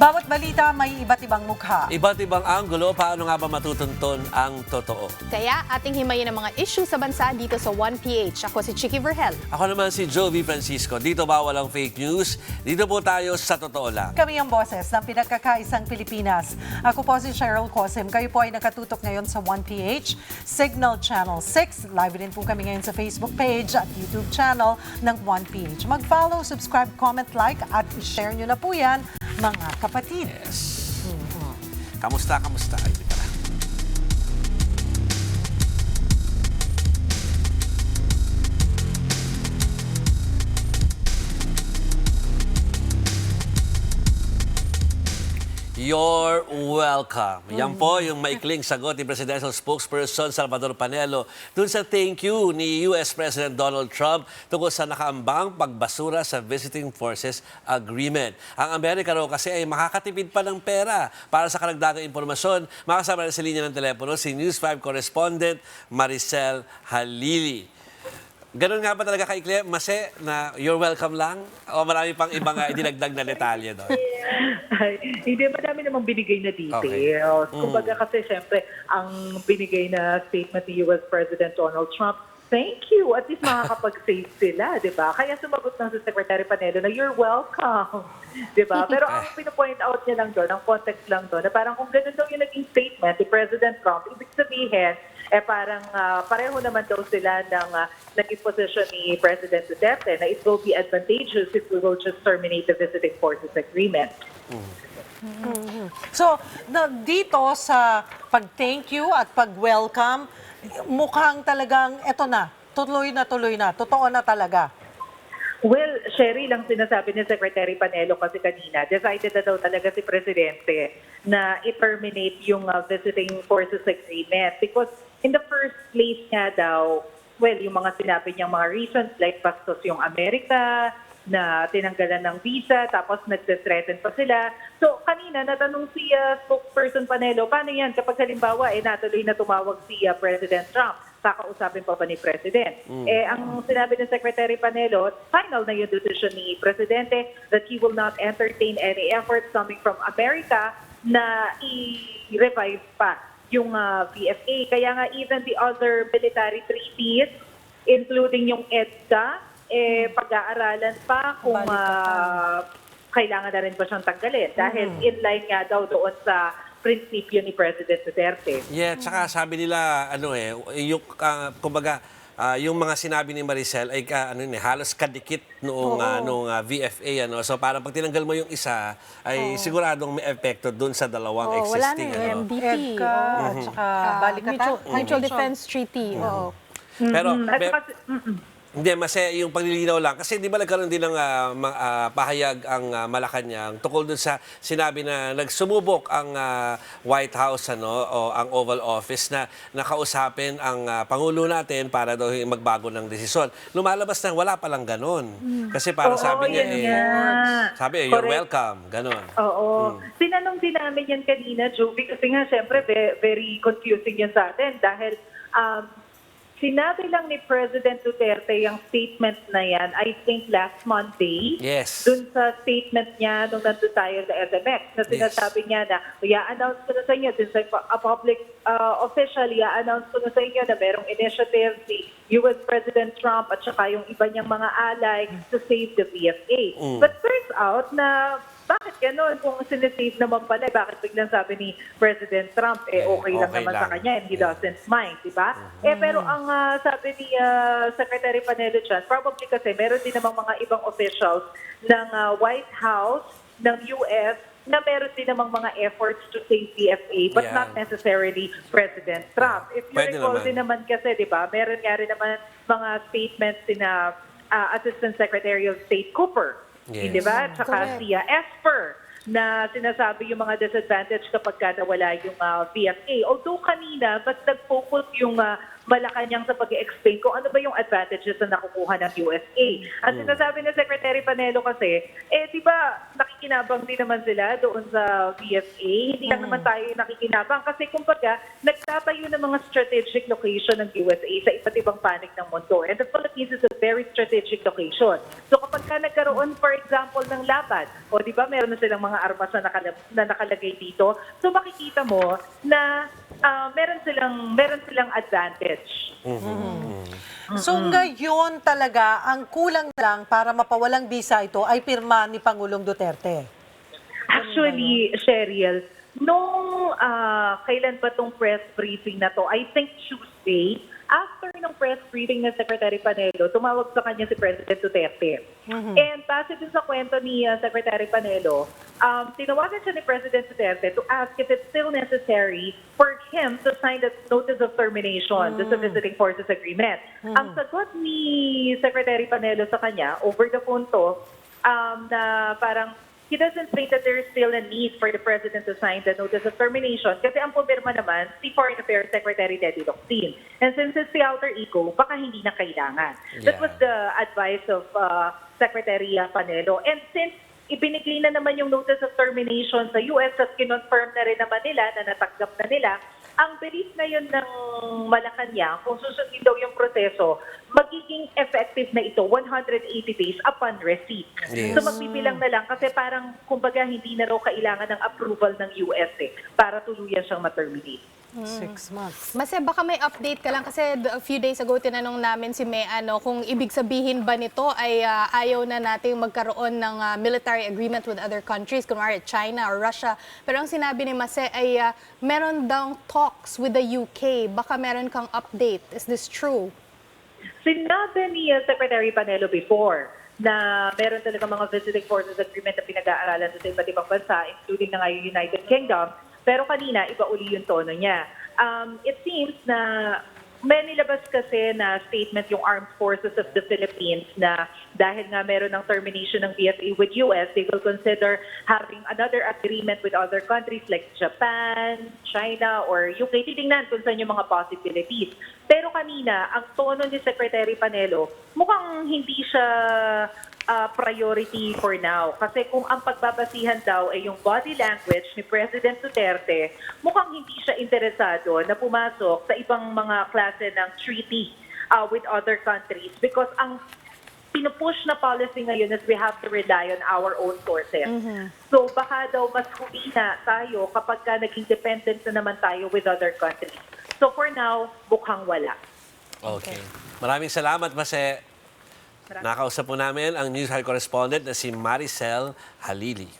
Bawat balita may iba't ibang mukha. Iba't ibang anggulo, paano nga ba matutunton ang totoo? Kaya ating himayin ang mga issue sa bansa dito sa 1PH. Ako si Chicky Verhel. Ako naman si Jovi Francisco. Dito ba walang fake news? Dito po tayo sa totoo lang. Kami ang boses ng pinagkakaisang Pilipinas. Ako po si Cheryl Cosim. Kayo po ay nakatutok ngayon sa 1PH, Signal Channel 6. Live din po kami ngayon sa Facebook page at YouTube channel ng 1PH. Mag-follow, subscribe, comment, like at i-share nyo na po yan, mga kapatid. Yes. Kamusta? Ay, di pala. You're welcome. Yan po yung maikling sagot ni Presidential Spokesperson Salvador Panelo dun sa thank you ni US President Donald Trump tungkol sa nakaambang pagbasura sa Visiting Forces Agreement. Ang Amerika raw kasi ay makakatipid pa ng pera. Para sa karagdagang impormasyon, makasama na sa linya ng telepono si News 5 correspondent Maricel Halili. Ganun nga ba talaga kaikli, Mase, na you're welcome lang? O marami pang ibang idinagdag na detalye doon? Hindi, madami namang binigay na details. Okay. Kumbaga kasi siyempre, ang binigay na statement ni US President Donald Trump, thank you. At least makakapag-save sila, di ba? Kaya sumagot lang sa Secretary Panelo na you're welcome. Di ba? Pero ang pinapoint out niya lang doon, ang context lang doon, na parang kung ganun daw yung naging statement ni President Trump, ibig sabihin, parang pareho naman daw sila ng naging position ni President Duterte na it will be advantageous if we will just terminate the Visiting Forces Agreement. So, dito sa pag-thank you at pag-welcome, mukhang talagang eto na, tuloy na, totoo na talaga. Well, Sherry, lang sinasabi ni Secretary Panelo kasi kanina, decided na daw talaga si Presidente na i-terminate yung Visiting Forces Agreement because in the first place nga daw, well, yung mga sinabi niyang mga reasons like bastos yung Amerika, na tinanggalan ng visa, tapos nagte-threaten pa sila. So, kanina natanong si spokesperson Panelo, paano yan kapag halimbawa natuloy na tumawag si President Trump? Kakausapin pa ba ni President? Ang sinabi ng Secretary Panelo, final na yung decision ni Presidente that he will not entertain any efforts coming from America na i-revive pa yung VFA. Kaya nga even the other military treaties, including yung EDCA, pag-aaralan pa kung kailangan na rin ba siyang tanggalin. Dahil in line nga daw doon sa prinsipyo ni President Duterte. Yeah, tsaka sabi nila, yung, kumbaga, yung mga sinabi ni Maricel ay halos kadikit noong VFA. So parang pag tinanggal mo yung isa, ay siguradong may epekto dun sa dalawang existing. Wala na yung MDT. EDCA at saka balikatan. Mutual Defense Treaty. Pero, hindi, yung paglilinaw lang. Kasi di ba nagkaroon din ng pahayag ang Malacanang tungkol dun sa sinabi na nagsumubok ang White House o ang Oval Office na nakausapin ang Pangulo natin para daw magbago ng desisyon. Lumalabas na wala palang ganon. Kasi parang sabi niya, you're welcome. Ganon. Oo. Sinanong din namin yan kanina, Jovi, kasi nga siyempre very confusing yan sa atin dahil sinabi lang ni President Duterte yung statement na yan, I think last Monday. Yes. Dun sa statement niya nung nandun tayo sa SMX, na sinasabi niya na, i-announce ko na sa inyo, dun sa public official, i-announce ko na sa inyo na merong initiative si US President Trump at saka yung iba niyang mga ally to save the VFA. But turns out na bakit gano'n? Kung sinisave naman pala, bakit biglang sabi ni President Trump, okay lang naman sa kanya and he doesn't mind, di ba? Pero ang sabi ni Secretary Panelo dyan, probably kasi meron din namang mga ibang officials ng White House, ng US, na meron din namang mga efforts to save VFA, but not necessarily President Trump. If you recall din naman kasi, di ba, meron nga rin naman mga statements na Assistant Secretary of State Cooper, di ba? Tsaka si Esper na sinasabi yung mga disadvantage kapag nawala yung VFA. Although kanina, mas nag-focus yung Malacanang sa pag-explain kung ano ba yung advantages na nakukuha ng USA. At sinasabi ni Secretary Panelo kasi, di ba nakikinabang din naman sila doon sa BFA? Hindi lang naman tayo nakikinabang kasi kumbaga nagtatayo ng mga strategic location ng USA sa iba't ibang panig ng mundo. And the Philippines is a very strategic location. So kapag ka nagkaroon, for example, ng laban, o di ba meron na silang mga armas na nakalagay dito, so makikita mo na meron silang advantage. So ngayon talaga, ang kulang lang para mapawalang bisa ito ay pirma ni Pangulong Duterte. Actually, Cheryl, nung kailan ba tong press briefing na to? I think Tuesday, after ng press briefing ng Secretary Panelo, tumawag sa kanya si President Duterte. And base din sa kwento ni Secretary Panelo, tinawagan siya ni President Duterte to ask if it's still necessary for him to sign the notice of termination, the Visiting Forces Agreement. Ang sagot ni Secretary Panelo sa kanya, over the phone to, na parang he doesn't think that there is still a need for the President to sign the notice of termination kasi ang pumirma naman si Foreign Affairs Secretary Teddy Locsin. And since it's the outer ego, baka hindi na kailangan. That was the advice of Secretary Panelo. And since ibinigay na naman yung notice of termination sa US at kinonfirm na rin naman nila na natanggap na nila, ang bilis ngayon ng Malacanang, kung susundin daw yung proseso, magiging effective na ito 180 days upon receipt. Yes. So magbibilang na lang kasi parang kumbaga hindi na raw kailangan ng approval ng US para tuluyan siyang ma-terminate. 6 months. Mase, baka may update ka lang kasi a few days ago tinanong namin si May kung ibig sabihin ba nito ay ayaw na nating magkaroon ng military agreement with other countries, kunwari China or Russia. Pero ang sinabi ni Mase ay meron daw talks with the UK. Baka meron kang update. Is this true? Sinabi ni Secretary Panelo before na meron talaga mga visiting forces agreement na pinag-aaralan sa iba't ibang bansa, including na nga yung United Kingdom. Pero kanina, iba uli yung tono niya. It seems na may nilabas kasi na statement yung Armed Forces of the Philippines na dahil nga meron ng termination ng BFA with US, they will consider having another agreement with other countries like Japan, China, or UK. Titingnan kung saan yung mga possibilities. Pero kanina, ang tono ni Secretary Panelo, mukhang hindi siya priority for now. Kasi kung ang pagbabasihan daw ay yung body language ni President Duterte, mukhang hindi siya interesado na pumasok sa ibang mga klase ng treaty with other countries because ang pinupush na policy ngayon is we have to rely on our own sources. So baka daw mas humina tayo kapag ka naging dependent na naman tayo with other countries. So for now, mukhang wala. Okay. Maraming salamat, Mase. Nakausap po namin ang News High Correspondent na si Maricel Halili.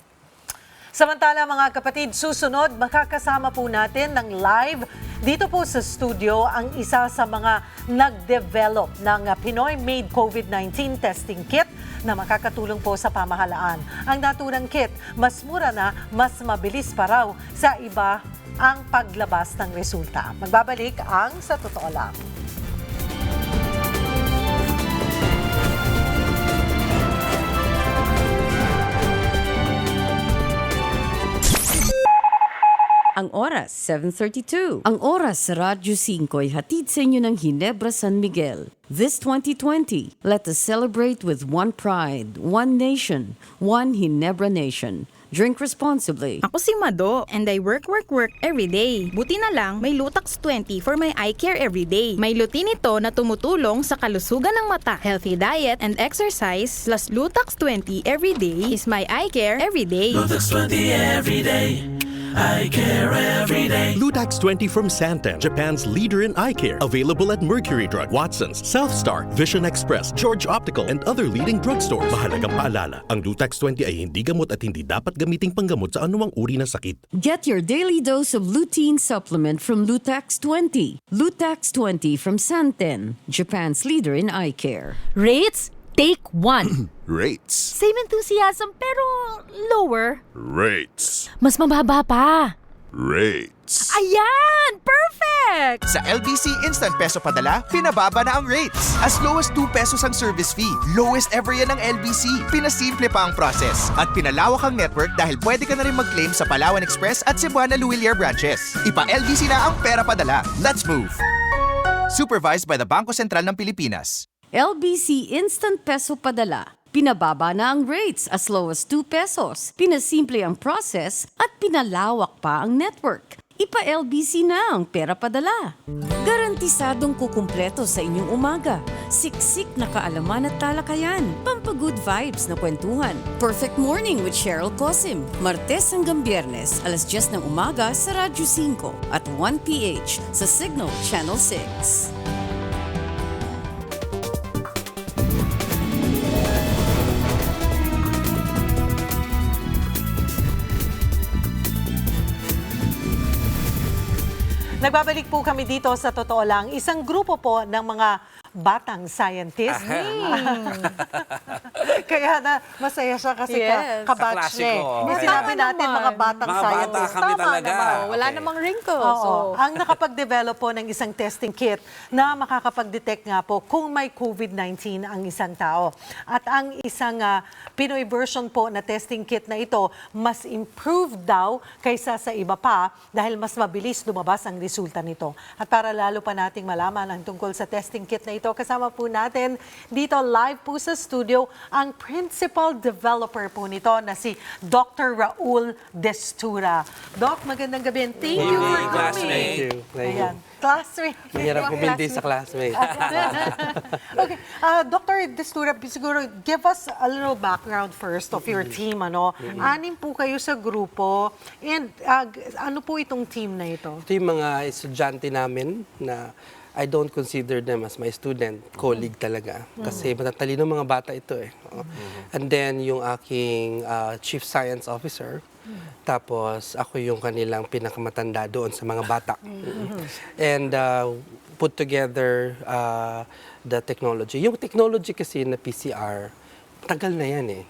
Samantala mga kapatid, susunod makakasama po natin ng live dito po sa studio ang isa sa mga nag-develop ng Pinoy-made COVID-19 testing kit na makakatulong po sa pamahalaan. Ang naturang kit, mas mura na, mas mabilis pa raw sa iba ang paglabas ng resulta. Magbabalik ang Sa Totoo Lang. Ang oras, 7:32. Ang oras sa Radyo 5 ay hatid sa inyo ng Ginebra San Miguel. This 2020, let us celebrate with one pride, one nation, one Ginebra nation. Drink responsibly. Ako si Mado and I work every day. Buti na lang may Lutax 20 for my eye care every day. May lutein ito na tumutulong sa kalusugan ng mata. Healthy diet and exercise plus Lutax 20 every day is my eye care every day. Lutax 20 every day. I care every day. Lutax 20 from Santen, Japan's leader in eye care. Available at Mercury Drug, Watson's, South Star, Vision Express, George Optical, and other leading drugstores. Mahalagang paalala, ang Lutax 20 ay hindi gamot at hindi dapat gamiting panggamot sa anumang uri ng sakit. Get your daily dose of lutein supplement from Lutax 20. Lutax 20 from Santen, Japan's leader in eye care. Rates? Take 1. Rates. Same enthusiasm pero lower. Rates. Mas mababa pa. Rates. Ayan! Perfect! Sa LBC Instant Peso Padala, pinababa na ang rates. As low as 2 pesos ang service fee. Lowest ever yan ng LBC. Pinasimple pa ang process. At pinalawak ang network dahil pwede ka na rin mag-claim sa Palawan Express at Cebuana Luwilier branches. Ipa-LBC na ang pera padala. Let's move! Supervised by the Bangko Sentral ng Pilipinas. LBC Instant Peso Padala. Pinababa na ang rates as low as 2 pesos. Pinasimple ang process at pinalawak pa ang network. Ipa-LBC na ang pera padala. Garantisadong kukumpleto sa inyong umaga. Siksik na kaalaman at talakayan. Pampagood vibes na kwentuhan. Perfect Morning with Cheryl Cosim. Martes hanggang Biyernes, alas 10 ng umaga sa Radyo 5 at 1PH sa Signal Channel 6. Nagbabalik po kami dito sa Totoo Lang, isang grupo po ng mga batang scientist. Kaya na masaya siya kasi Yes. kabatch niya. Kaklase ko. Yung sinabi Tama natin naman. mga batang Mga bata scientist. kami Tama talaga. naman. Wala Okay. namang wrinkles. Oo. So, Ang nakapag-develop po ng isang testing kit na makakapag-detect nga po kung may COVID-19 ang isang tao. At ang isang Pinoy version po na testing kit na ito, mas improved daw kaysa sa iba pa dahil mas mabilis lumabas ang resulta nito. At para lalo pa nating malaman ang tungkol sa testing kit na ito, kasama po natin dito live po sa studio ang principal developer po nito na si Dr. Raul Destura. Doc, magandang gabi and thank you for evening, classmate. coming. Thank you. Ayan, classmate. Mahirap kuminti sa classmate. Okay, Dr. Destura, siguro give us a little background first of your team. Anim po kayo sa grupo and ano po itong team na ito? Ito yung mga estudyante namin na I don't consider them as my student, colleague talaga. Kasi matatalino mga bata ito eh. And then yung aking Chief Science Officer, tapos ako yung kanilang pinakamatanda doon sa mga bata. And put together the technology. Yung technology kasi na PCR, tagal na yan eh.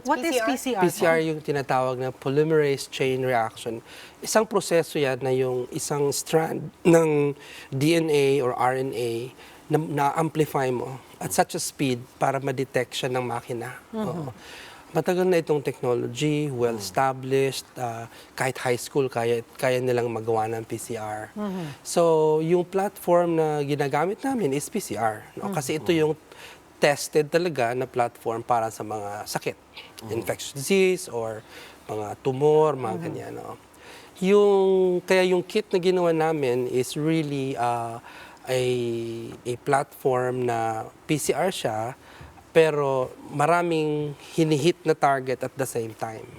What is PCR? PCR yung tinatawag na polymerase chain reaction. Isang proseso yan na yung isang strand ng DNA or RNA na-amplify mo at such a speed para ma-detect siya ng makina. Oo. Matagal na itong technology, well-established, kahit high school kaya nilang magawa ng PCR. So, yung platform na ginagamit namin is PCR. No? Kasi ito yung tested talaga na platform para sa mga sakit, infectious disease or mga tumor, mga ganyan. No? Kaya yung kit na ginawa namin is really a platform na PCR siya, pero maraming hinihit na target at the same time.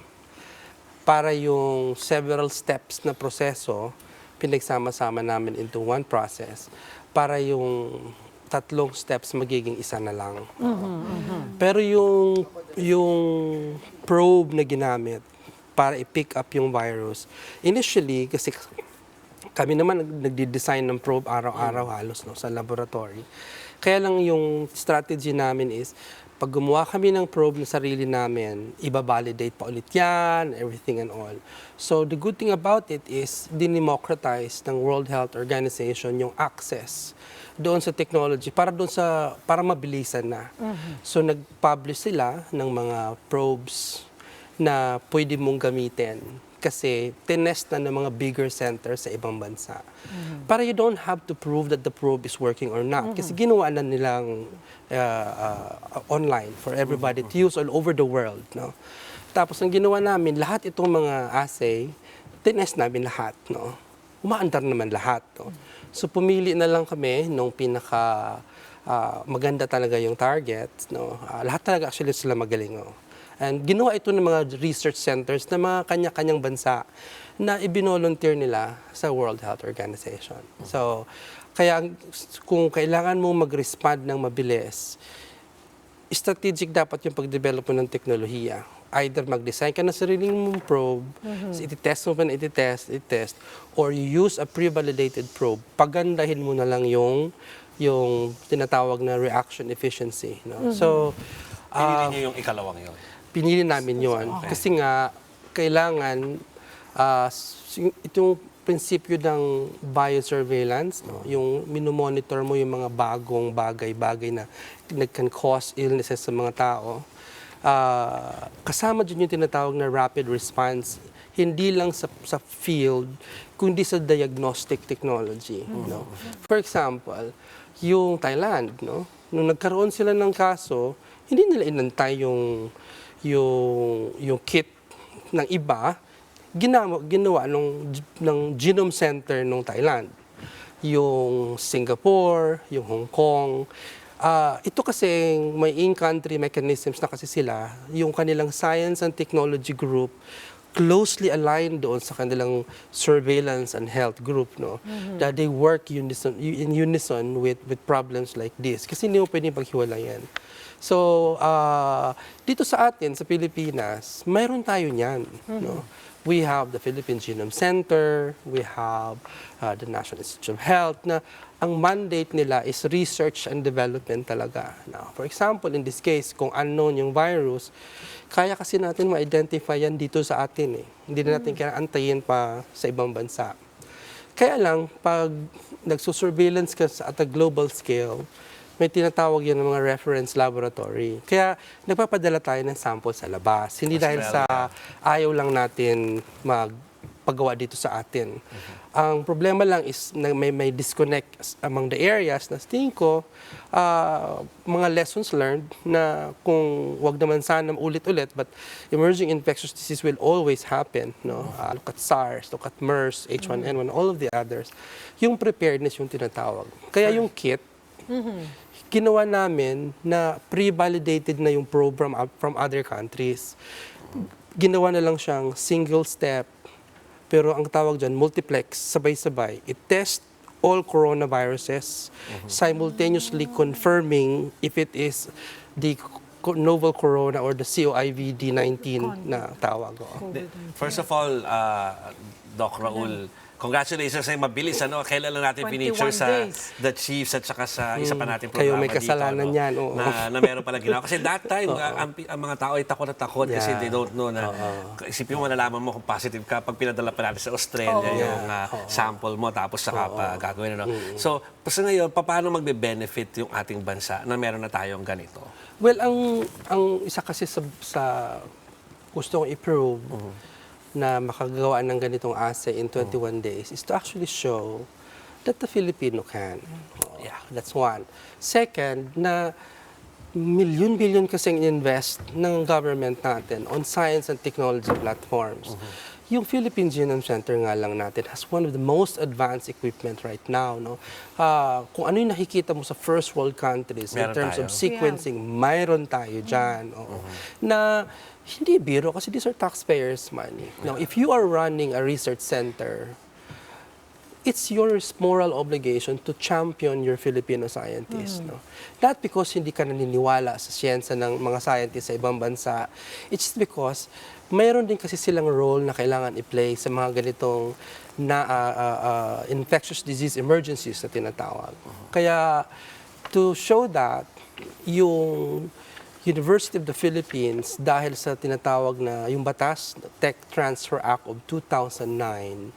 Para yung several steps na proseso, pinagsama-sama namin into one process para yung tatlong steps magiging isa na lang. Pero yung probe na ginamit para i-pick up yung virus, initially, kasi kami naman nagde-design ng probe araw-araw halos sa laboratory. Kaya lang yung strategy namin is, pag gumawa kami ng probe na sarili namin, iba-validate pa ulit yan, everything and all. So the good thing about it is, dinimocratize ng World Health Organization yung access doon sa technology para mabilisan na. So nag-publish sila ng mga probes na pwede mong gamitin kasi tinest na ng mga bigger centers sa ibang bansa. Para you don't have to prove that the probe is working or not. Kasi ginawa na nilang online for everybody to use all over the world. No? Tapos ang ginawa namin, lahat itong mga assay, tinest namin lahat. No? Umaandar naman lahat. No? So pumili na lang kami nung pinaka maganda talaga yung target. No? Lahat talaga actually sila magaling. No? And ginawa ito ng mga research centers na mga kanya-kanyang bansa na ibinolunteer nila sa World Health Organization. So, kaya kung kailangan mo mag-respond ng mabilis, strategic dapat yung pag-develop mo ng teknolohiya. Either mag-design ka ng sariling mong probe, ititest mo pa na ititest, or you use a pre-validated probe, pagandahin mo na lang yung tinatawag na reaction efficiency. No? So, Pinili niyo yung ikalawang yun. pinili namin yon kasi nga kailangan itong prinsipyo ng biosurveillance, no? Yung minomonitor mo yung mga bagong bagay-bagay na can cause illnesses sa mga tao. Kasama dyan yung tinatawag na rapid response. hindi lang sa field, kundi sa diagnostic technology. No? For example, yung Thailand, no? Nung nagkaroon sila ng kaso, hindi nila inantay yung kit ng iba, ginawa ng Genome Center ng Thailand. Yung Singapore, yung Hong Kong. Ito kasi may in-country mechanisms na kasi sila, yung kanilang science and technology group, closely aligned doon sa kanilang surveillance and health group, no? That they work in unison with problems like this. Kasi hindi mo pwedeng paghiwalayan. So, dito sa atin, sa Pilipinas, mayroon tayo niyan, no? We have the Philippine Genome Center, we have the National Institute of Health, na ang mandate nila is research and development talaga. Now, for example, in this case, kung unknown yung virus, kaya kasi natin ma-identify yan dito sa atin. Hindi na natin kaya antayin pa sa ibang bansa. Kaya lang, pag nagsusurveillance ka at a global scale, may tinatawag yan ng mga reference laboratory. Kaya nagpapadala tayo ng sample sa labas. Hindi dahil sa ayaw lang natin magpagawa dito sa atin. Ang problema lang is na may disconnect among the areas na tingin ko mga lessons learned na kung wag naman sana ulit-ulit, but emerging infectious disease will always happen. No? Look at SARS, look at MERS, H1N1, all of the others. Yung preparedness yung tinatawag. Kaya yung kit, ginawa namin na pre-validated na yung program from other countries. Ginawa na lang siyang single step, pero ang tawag dyan, multiplex, sabay-sabay. It tests all coronaviruses, simultaneously confirming if it is the novel corona or the COVID-19 na tawag. First of all, Doc Raul, congratulations sa mabilis. Kailan lang natin 21 pinicture sa days. The Chiefs at saka sa isa pa nating Kayo programa may kasalanan dito, yan. Oo. na meron pala ginawa. Kasi that time, ang mga tao ay takot na takot kasi they don't know na isipin mo, malalaman mo kung positive ka pag pinadala pa natin sa Australia yung sample mo tapos saka pa gagawin. So, ngayon, paano magbe-benefit yung ating bansa na meron na tayong ganito? Well, ang isa kasi sa gusto kong i-prove na makagawa ng ganitong assay in 21 days is to actually show that the Filipino can. Yeah, that's one. Second, na billion kasing invest ng government natin on science and technology platforms. Yung Philippine Genome Center nga lang natin has one of the most advanced equipment right now. No? Kung ano yung nakikita mo sa first world countries in terms of sequencing, mayroon tayo dyan. Na hindi biro kasi these are taxpayers' money. Now, if you are running a research center, it's your moral obligation to champion your Filipino scientists. No? Not because hindi ka naniniwala sa siyensa ng mga scientists sa ibang bansa. It's because mayroon din kasi silang role na kailangan i-play sa mga ganitong infectious disease emergencies na tinatawag. Kaya, to show that, yung University of the Philippines, dahil sa tinatawag na yung batas, Tech Transfer Act of 2009,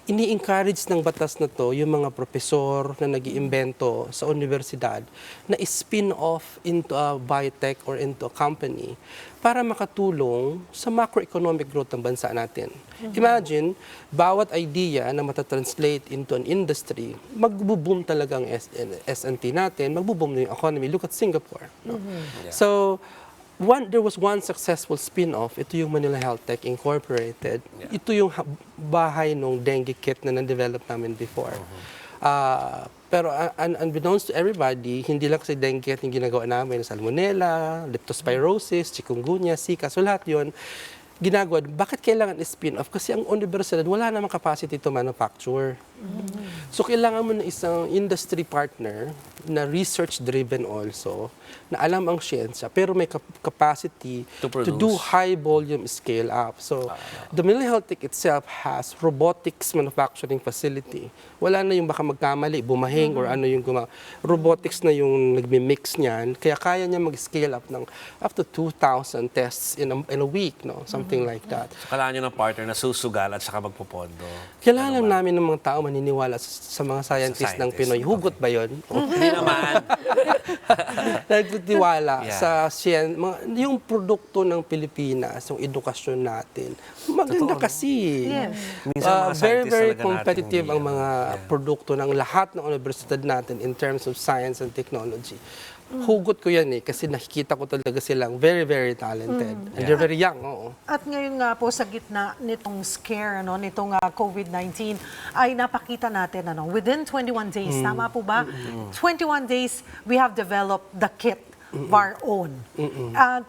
ini-encourage ng batas na to yung mga profesor na nag-iimbento sa universidad na spin off into a biotech or into a company para makatulong sa macroeconomic growth ng bansa natin. Imagine, bawat idea na matatranslate into an industry, magbo-boom talaga ang S&T natin, magbo-boom na yung economy. Look at Singapore. No? So, there was one successful spin-off. Ito yung Manila Health Tech Incorporated. Ito yung bahay ng dengue kit na na-develop namin before. Pero unbeknownst to everybody, hindi lang kasi dengue kit yung ginagawa namin. Salmonella, leptospirosis, chikungunya, Zika. So lahat yun, ginagawa. Bakit kailangan spin-off? Kasi ang universidad, wala namang capacity to manufacture. So kailangan mo ng isang industry partner na research-driven also, na alam ang siyensya, pero may capacity to do high-volume scale-up. So, the Manila Health Tech itself has robotics manufacturing facility. Wala na yung baka magkamali, bumahing, or ano yung robotics na yung nagmi-mix niyan. Kaya kaya niya mag-scale up ng up to 2,000 tests in a week, no? Something something like that. So, kailangan nyo ng partner na susugal at saka magpopondo. Kailangan namin ng mga tao maniniwala sa mga scientists ng Pinoy. Hugot ba yun? Hindi naman. Nagtitiwala Yeah. sa yung produkto ng Pilipinas, yung edukasyon natin. Maganda kasi. Yes. Minsan mga Very, scientists very talaga competitive natin, ang mga produkto ng lahat ng universidad natin in terms of science and technology. Hugot ko yan kasi nakikita ko talaga silang very, very talented. And they're very young, oo. At ngayon nga po sa gitna nitong scare, nitong COVID-19, ay napakita natin, within 21 days, tama po ba? 21 days, we have developed the kit of our own. At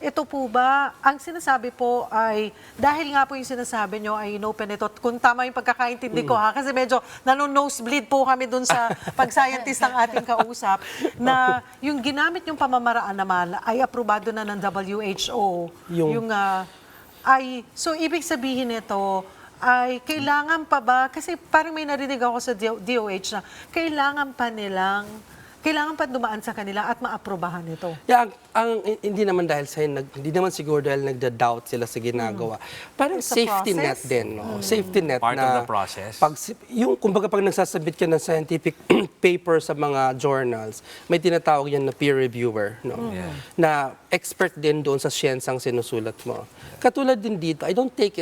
ito po ba, ang sinasabi po ay, dahil nga po yung sinasabi nyo ay inopen ito, kung tama yung pagkakaintindi ko kasi medyo nano-nosebleed po kami dun sa pag-scientist ng ating kausap, na yung ginamit yung pamamaraan naman ay aprobado na ng WHO. So ibig sabihin nito, ay kailangan pa ba, kasi parang may narinig ako sa DOH na kailangan pa dumaan sa kanila at maaprobahan ito. Yeah, hindi naman dahil hindi naman siguro dahil nagda-doubt sila sa ginagawa. Parang It's a safety net process. din, no? Safety net Part na of the process. Kumbaga pag nagsasabit ka ng scientific paper sa mga journals, may tinatawag yan na peer reviewer, no? Na expert din doon sa siyensang sinusulat mo. Katulad din dito, I don't take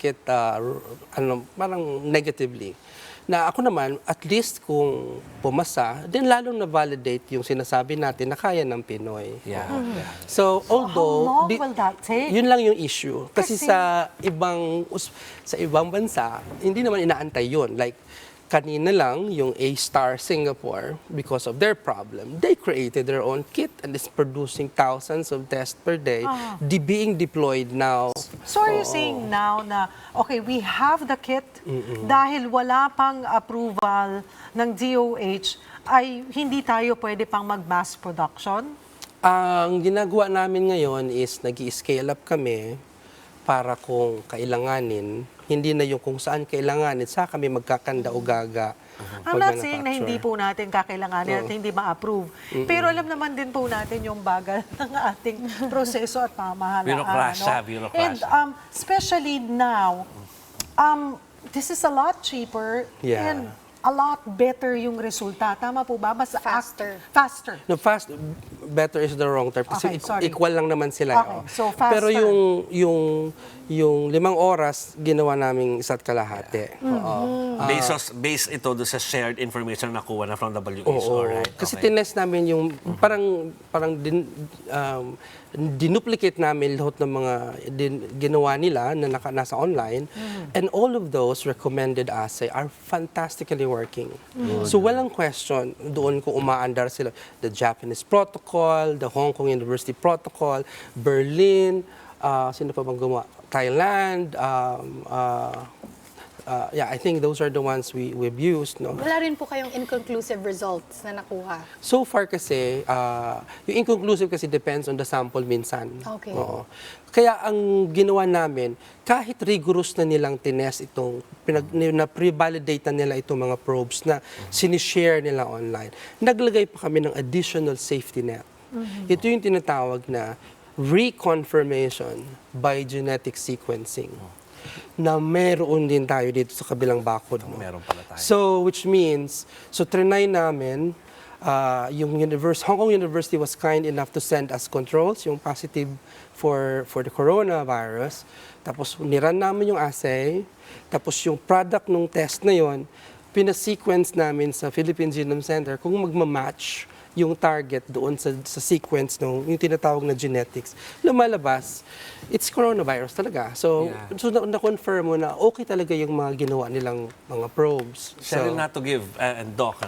it parang negatively. Na ako naman, at least kung pumasa, then lalong na-validate yung sinasabi natin na kaya ng Pinoy. Yeah. So, although... How long will that take? Yun lang yung issue. Kasi sa ibang bansa, hindi naman inaantay yun. Like, kanina lang, yung A-Star Singapore, because of their problem, they created their own kit and is producing thousands of tests per day, being deployed now. So are you saying now na, okay, we have the kit, dahil wala pang approval ng DOH, ay hindi tayo pwede pang mag-mass production? Ang ginagawa namin ngayon is nag-i-scale up kami para kung kailanganin, hindi na yung kung saan kailanganin, sa kami magkakanda o gaga. I'm not saying na hindi po natin kakailanganin at hindi ma-approve. Pero alam naman din po natin yung bagal ng ating proseso at pamahalaan. Bureaucracia. And especially now, this is a lot cheaper and a lot better yung resulta. Tama po ba? Mas Faster. Faster. No, better is the wrong term. Kasi Okay, sorry. equal lang naman sila. Okay, so faster. Pero yung 5 oras, ginawa namin isa't kalahati. Based ito doon sa shared information na nakuha na from WHO, right? Kasi Okay. tinest namin yung parang dinuplicate namin lahat ng mga ginawa nila na nasa online, and all of those recommended assay are fantastically working. So walang question doon kung umaandar sila. The Japanese protocol, the Hong Kong University protocol, Berlin, sino pa bang gumawa? Thailand, I think those are the ones we've used. No? Wala rin po kayong inconclusive results na nakuha. So far kasi, yung inconclusive kasi depends on the sample minsan. Okay. Oo. Kaya ang ginawa namin, kahit rigorous na nilang tinest itong, na pre-validate na nila itong mga probes na sinishare nila online, naglagay pa kami ng additional safety net. Ito yung tinatawag na reconfirmation by genetic sequencing. Na meron din tayo dito sa kabilang bakod. No? Meron pala tayo. So, which means, trinay namin, yung Hong Kong University was kind enough to send us controls, yung positive for the coronavirus. Tapos, niran namin yung assay. Tapos, yung product ng test na yon, pina-sequence namin sa Philippine Genome Center kung magmamatch yung target doon sa sequence yung tinatawag na genetics, lumalabas, it's coronavirus talaga. So, na-confirm mo na okay talaga yung mga ginawa nilang mga probes. Cheryl, not to give, and Doc,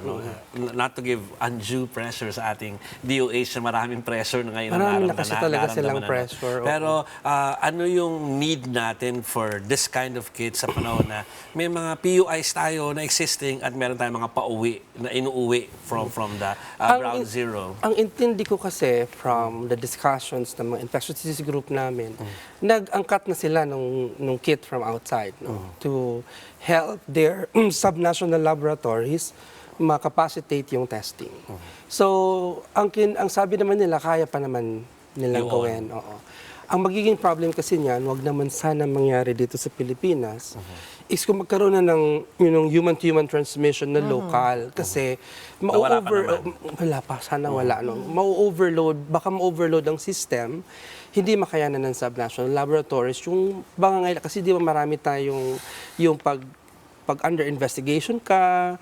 not to give undue pressure sa ating DOH na maraming pressure na ngayon. Marami na kasi talaga silang pressure. Pero ano yung need natin for this kind of kit sa panahon na may mga PUIs tayo na existing at meron tayong mga pauwi na inuuwi from the ground zero? Ang intindi ko kasi from the discussions ng mga infectious disease group namin, nag-angkat na sila nung kit from outside to help their subnational laboratories makapacitate yung testing. So, ang sabi naman nila, kaya pa naman nilang gawin. Oo. Ang magiging problem kasi niyan, wag naman sana mangyari dito sa Pilipinas, is kung magkaroon na ng human-to-human transmission na local. Kasi Wala pa wala pa, sana wala. No? Baka ma-overload ang system, hindi makayanan ng subnational laboratories. Yung kasi di ba marami tayong yung pag under investigation ka,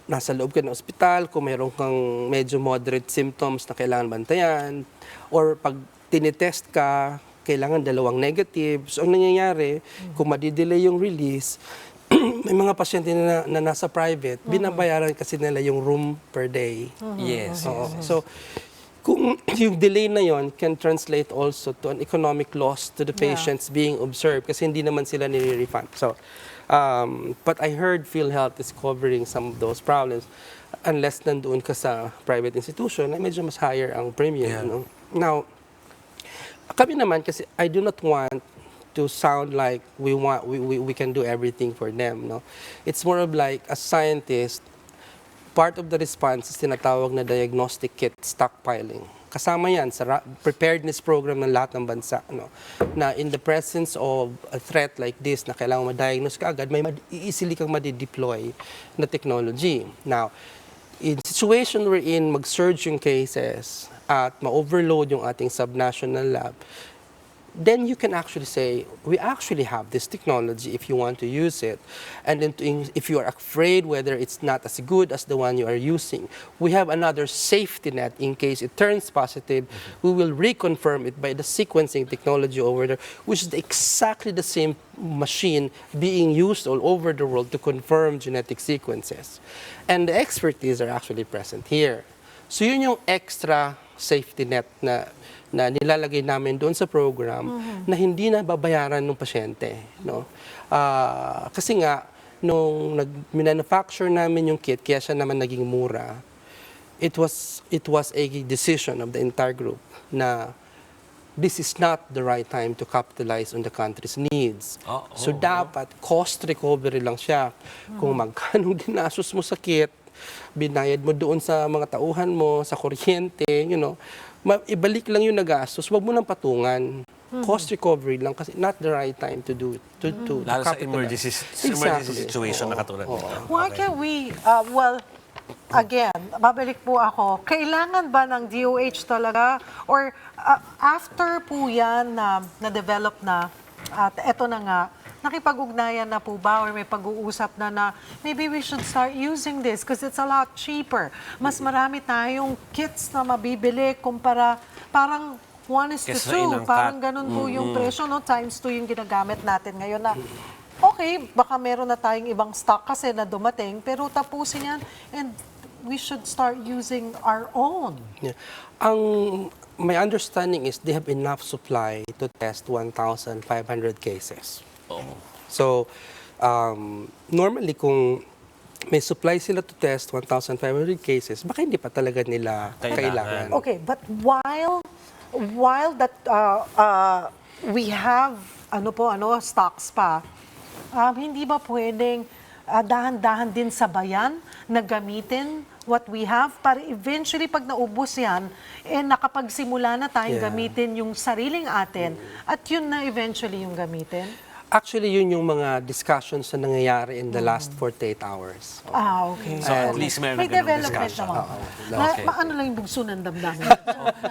nasa loob ka ng ospital, kung mayroon kang medyo moderate symptoms na kailangan bantayan, or pag tinitest ka, kailangan 2 negative. So, ang nangyayari, kung madidelay yung release, may mga pasyente na nasa private, binabayaran kasi nila yung room per day. Yes. Oo. So, kung yung delay na yon can translate also to an economic loss to the patients being observed kasi hindi naman sila nire-refund. So, but I heard PhilHealth is covering some of those problems unless nandoon ka sa private institution, medyo mas higher ang premium. Yeah. No? Now, kami naman kasi I do not want to sound like we can do everything for them. No? It's more of like a scientist, part of the response is tinatawag na diagnostic kit stockpiling. Kasama yan sa preparedness program ng lahat ng bansa. No? Na in the presence of a threat like this na kailangan ma-diagnose ka agad, may easily kang ma-deploy na technology. Now, in situation wherein mag-surge yung cases at ma-overload yung ating subnational lab, then you can actually say, we actually have this technology if you want to use it. And then if you are afraid whether it's not as good as the one you are using, we have another safety net in case it turns positive. We will reconfirm it by the sequencing technology over there, which is exactly the same machine being used all over the world to confirm genetic sequences. And the expertise are actually present here. So yun yung extra safety net na nilalagay namin doon sa program na hindi na babayaran ng pasyente. No? Kasi nga, nung minanufacture namin yung kit, kaya siya naman naging mura, it was a decision of the entire group na this is not the right time to capitalize on the country's needs. So dapat cost recovery lang siya. Kung magkano ginastos mo sa kit, binayad mo doon sa mga tauhan mo, sa kuryente, ibalik lang yung nagastos, wag mo nang patungan. Cost recovery lang kasi not the right time to do it. To Lalo sa capitalize. emergency situation na katulad nito. Why can we, again, babalik po ako, kailangan ba ng DOH talaga? Or after po yan na-develop na, at eto na nga, nakipag-ugnayan na po ba or may pag-uusap na maybe we should start using this because it's a lot cheaper. Mas marami tayong kits na mabibili kumpara parang 1:2. Parang ganun po yung presyo, no? ×2 yung ginagamit natin ngayon na okay, baka meron na tayong ibang stock kasi na dumating, pero tapusin yan and we should start using our own. Yeah. My understanding is they have enough supply to test 1,500 cases. So, normally kung may supply sila to test 1,500 cases, baka hindi pa talaga nila kailangan. Okay, but while that we have stocks pa, hindi ba pwedeng dahan-dahan din sabayan na gamitin what we have para eventually pag naubos yan, nakapagsimula na tayong gamitin yung sariling atin at yun na eventually yung gamitin? Actually, yun yung mga discussions na nangyayari in the last 48 hours. Okay. So at least meron May na ganung development discussion. naman. Maano lang yung bugso ng damdamin.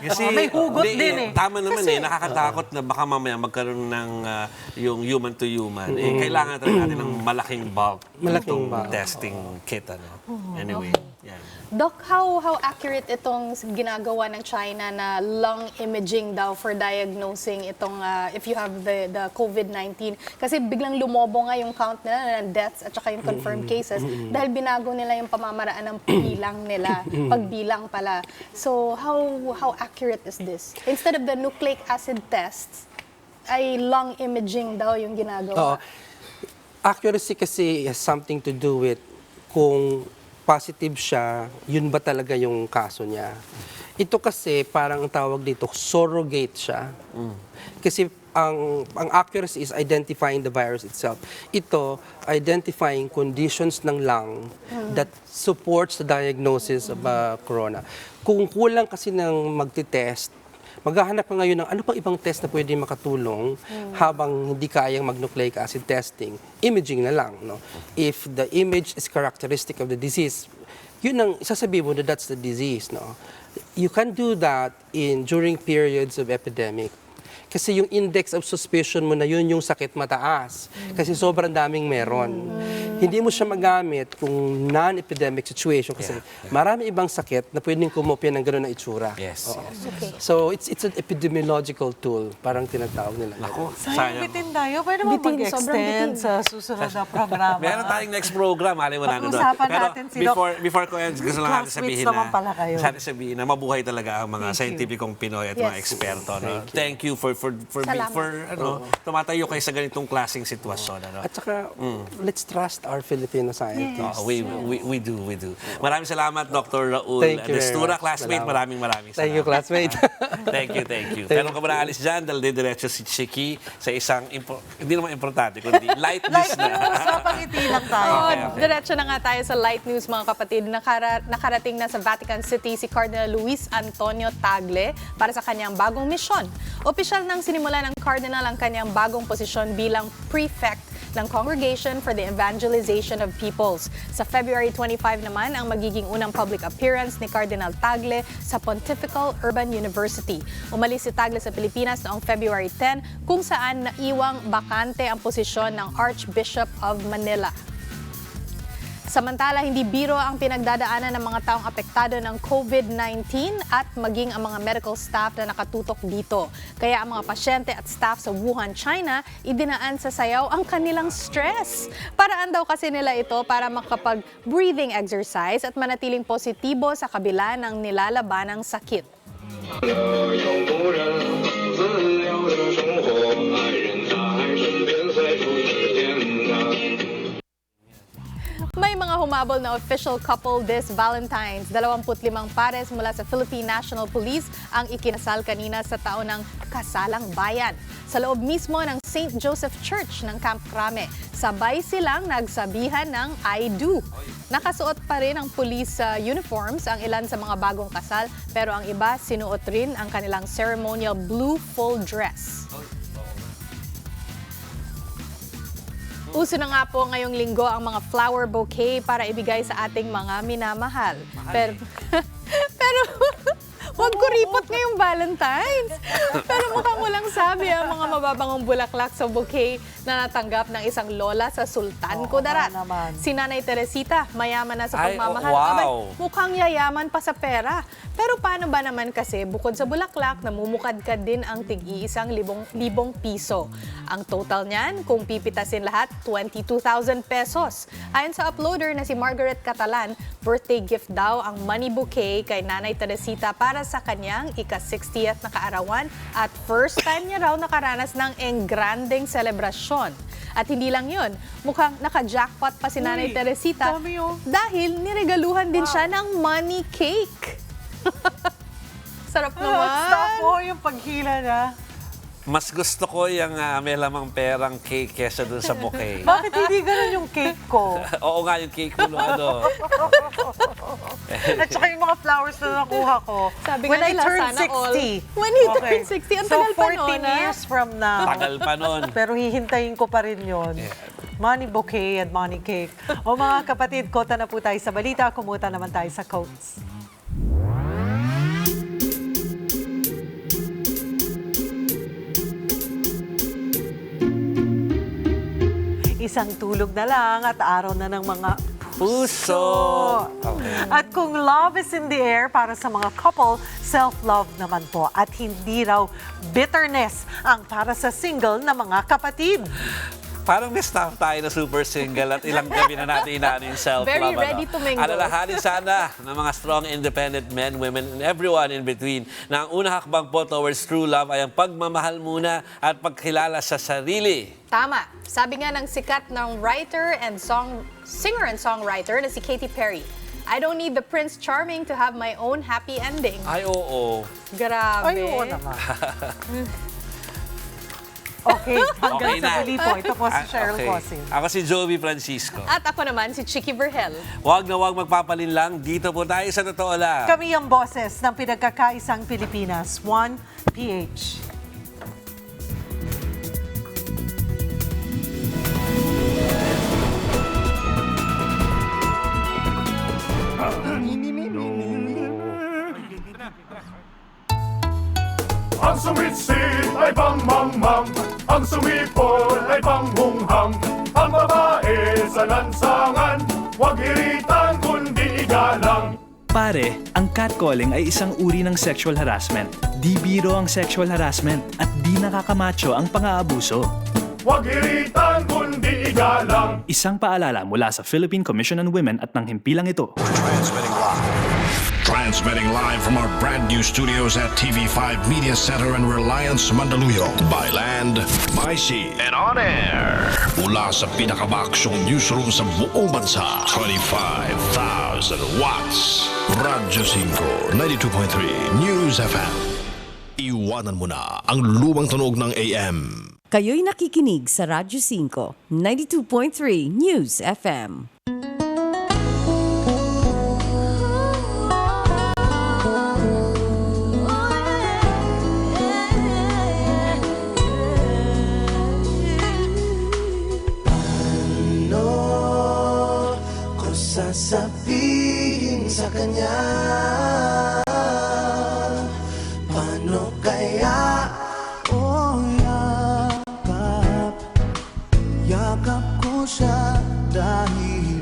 Kasi may hugot din eh. Tama naman nakakatakot na baka mamaya magkaroon ng yung human to human. Kailangan talaga natin ng malaking bulk testing kit. Anyway, yan. Doc, how accurate itong ginagawa ng China na lung imaging daw for diagnosing itong if you have the COVID-19? Kasi biglang lumobo nga yung count nila ng deaths at saka yung confirmed cases dahil binago nila yung pamamaraan ng pagbilang nila, pagbilang pala. So how accurate is this? Instead of the nucleic acid tests, ay lung imaging daw yung ginagawa. Accuracy kasi has something to do with kung positive siya, yun ba talaga yung kaso niya. Ito kasi parang ang tawag dito, surrogate siya. Kasi ang accuracy is identifying the virus itself. Ito, identifying conditions ng lung that supports the diagnosis of corona. Kung kulang kasi ng magtitest, Maghahanap ka ngayon ng ano pang ibang test na pwede makatulong habang hindi kayang mag-nucleic acid testing. Imaging na lang. No? If the image is characteristic of the disease, yun ang isasabihin mo na that's the disease. No? You can do that during periods of epidemic. Kasi yung index of suspicion mo na yun yung sakit mataas. Kasi sobrang daming meron. Hindi mo siya magamit kung non-epidemic situation kasi marami ibang sakit na pwedeng kumopya ng gano'n na itsura. Yes. Oo. Okay. So it's an epidemiological tool, parang tinatawag nila. Ako, Sayang bitin tayo. Pwede mo Bitin, sobrang mag-extend bitin. sa susunod na programa. Meron tayong next program, alam mo na doon. Pag-usapan Pero natin si Doc. before ko end, gusto lang natin Classmates sabihin naman na, pala kayo. sabihin na mabuhay talaga ang mga scientificong Pinoy at mga Yes. eksperto. No? Thank you for Salamat. tumatayo kayo sa ganitong klaseng sitwasyon. Ano? At saka, let's trust our Filipino scientists. We do. Maraming salamat, Dr. Raul Thank you very Destura, much. classmate. Salamat. Maraming Thank you, salamat. classmate. Thank you. Pero kung maalis dyan, dahil diretso si Chiki sa isang, hindi naman importante, kundi light news na. Usapang-ngiti lang tayo. Diretso na nga tayo sa light news, mga kapatid. Nakarating na sa Vatican City si Cardinal Luis Antonio Tagle para sa kanyang bagong misyon. Opisyal nang sinimula ng Cardinal ang kanyang bagong posisyon bilang prefect ng Congregation for the Evangelization of Peoples. Sa February 25 naman ang magiging unang public appearance ni Cardinal Tagle sa Pontifical Urban University. Umalis si Tagle sa Pilipinas noong February 10 kung saan naiwang bakante ang posisyon ng Archbishop of Manila. Samantala, hindi biro ang pinagdadaanan ng mga taong apektado ng COVID-19 at maging ang mga medical staff na nakatutok dito. Kaya ang mga pasyente at staff sa Wuhan, China, idinaan sa sayaw ang kanilang stress. Paraan daw kasi nila ito para makapag-breathing exercise at manatiling positibo sa kabila ng nilalabanang sakit. May mga humabol na official couple this Valentine's. 25 pares mula sa Philippine National Police ang ikinasal kanina sa taon ng Kasalang Bayan. Sa loob mismo ng St. Joseph Church ng Camp Crame, sabay silang nagsabihan ng I do. Nakasuot pa rin ang police uniforms ang ilan sa mga bagong kasal, pero ang iba sinuot rin ang kanilang ceremonial blue full dress. Uso na nga po ngayong linggo ang mga flower bouquet para ibigay sa ating mga minamahal. Pero huwag kuripot ngayong Valentine's. Pero mukhang walang sabi ang mga mababangong bulaklak sa bouquet na natanggap ng isang lola sa Sultan Kudarat. Si Nanay Teresita, mayaman na sa pagmamahal. Abay, mukhang yayaman pa sa pera. Pero paano ba naman kasi, bukod sa bulaklak, namumukadkad din ang tig-iisang libong piso. Ang total niyan, kung pipitasin lahat, 22,000 pesos. Ayon sa uploader na si Margaret Catalan, birthday gift daw ang money bouquet kay Nanay Teresita para sa kanyang ika-60th na kaarawan at first time niya raw nakaranas ng engrandeng selebrasyon. At hindi lang yun, mukhang naka-jackpot pa si Nanay Teresita dahil niregaluhan din siya ng money cake. Sarap naman. Stop po yung paghila na. Mas gusto ko yung may lamang perang cake kesa dun sa bouquet. Bakit hindi ganun yung cake ko? Oo nga, yung cake ko, ano. At saka yung mga flowers na nakuha ko. Sabi when nga I nila, turn sana 60. all. When he turned 60, ang tagal pa So, 14 nun, years from now. Tagal pa nun. Pero hihintayin ko pa rin yun. Money bouquet at money cake. O mga kapatid, kota na po tayo sa balita. Kumuta naman tayo sa quotes. Isang tulog na lang at araw na ng mga Puso! At kung love is in the air para sa mga couple, self-love naman po. At hindi raw bitterness ang para sa single na mga kapatid. Parang na-staff tayo na super single at ilang gabi na natin inaano yung self-love. Very ready to mingle. Alalahanin sana ng mga strong, independent men, women, and everyone in between na ang unang hakbang po towards true love ay ang pagmamahal muna at pagkilala sa sarili. Tama. Sabi nga ng sikat ng singer and songwriter na si Katy Perry, I don't need the Prince Charming to have my own happy ending. Ay, oo. Grabe. Ay, oo naman. Okay, hanggang Okay sa na. muli po. Ito po si Cheryl Okay. Cosim. Ako si Joey Francisco. At ako naman, si Chicky Verhel. Huwag na huwag magpapalinlang. Dito po tayo sa Totoo Lang. Kami ang boses ng pinagkakaisang Pilipinas, 1PH. Ang sumitsit ay pangmangmang, ang sumipol ay panghunghang. Ang babae sa lansangan, huwag iritan kundi igalang. Pare, ang catcalling ay isang uri ng sexual harassment. Di biro ang sexual harassment at di nakakamacho ang pang-aabuso. Huwag iritan kundi igalang. Isang paalala mula sa Philippine Commission on Women at ng himpilang ito. Transmitting live from our brand new studios at TV5 Media Center and Reliance Mandaluyong. By land, by sea, and on air. Mula sa pinakamaksyong newsroom sa buong bansa. 25,000 watts. Radyo 5, 92.3 News FM. Iwanan mo na ang lumang tunog ng AM. Kayo'y nakikinig sa Radyo 5, 92.3 News FM. Sasabihin sa kanya